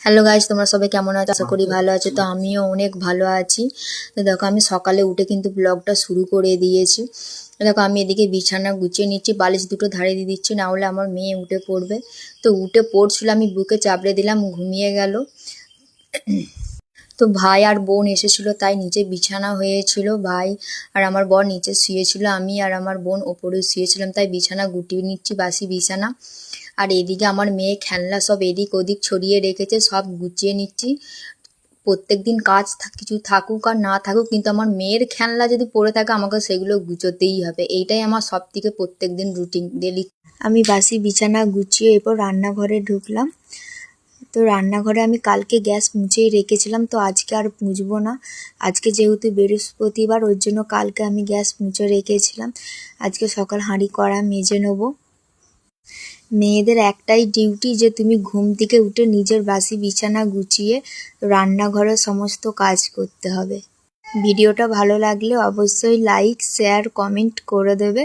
Hello guys, তোমরা সবাই কেমন আছো? আশা করি ভালো আছো। তো আমিও অনেক ভালো আছি। তো দেখো, আমি সকালে উঠে কিন্তু ব্লগটা শুরু করে দিয়েছি। দেখো, আমি এদিকে বিছানা গুছিয়ে নিচ্ছি, বালিশ দুটো ধারে দিয়ে দিচ্ছি, না হলে আমার মেয়ে উঠে পড়বে। তো উঠে পড়ছিল, আমি বুকে চাপড়ে দিলাম, ঘুমিয়ে গেল। তো ভাই আর বোন এসেছিল, তাই নিচে বিছানা হয়েছিল। ভাই আর আমার বর নিচে শুয়েছিল, আমি আর আমার বোন ওপরে শুয়েছিলাম, তাই বিছানা গুটিয়ে নিচ্ছি, বাসি বিছানা। আর এদিকে আমার মেয়ে খেলনা সব এদিক ওদিক ছড়িয়ে রেখেছে, সব গুছিয়ে নিচ্ছি। প্রত্যেকদিন কাজ কিছু থাকুক আর না থাকুক, কিন্তু আমার মেয়ের খেলনা যদি পড়ে থাকে আমাকে সেগুলো গুছোতেই হবে। এইটাই আমার সব থেকে প্রত্যেকদিন রুটিন ডেলি। আমি বাসি বিছানা গুছিয়ে এরপর রান্নাঘরে ঢুকলাম। তো রান্নাঘরে আমি কালকে গ্যাস মুছেই রেখেছিলাম, তো আজকে আর মুছবো না। আজকে যেহেতু বৃহস্পতিবার, ওর জন্য কালকে আমি গ্যাস মুছে রেখেছিলাম। আজকে সকাল হাঁড়ি কড়া মেজে নেবো। মেয়েদের একটাই ডিউটি যে তুমি ঘুম থেকে উঠে নিজের বাসি বিছানা গুছিয়ে রান্নাঘরের সমস্ত কাজ করতে হবে। ভিডিওটা ভালো লাগলে অবশ্যই লাইক, শেয়ার, কমেন্ট করে দেবে।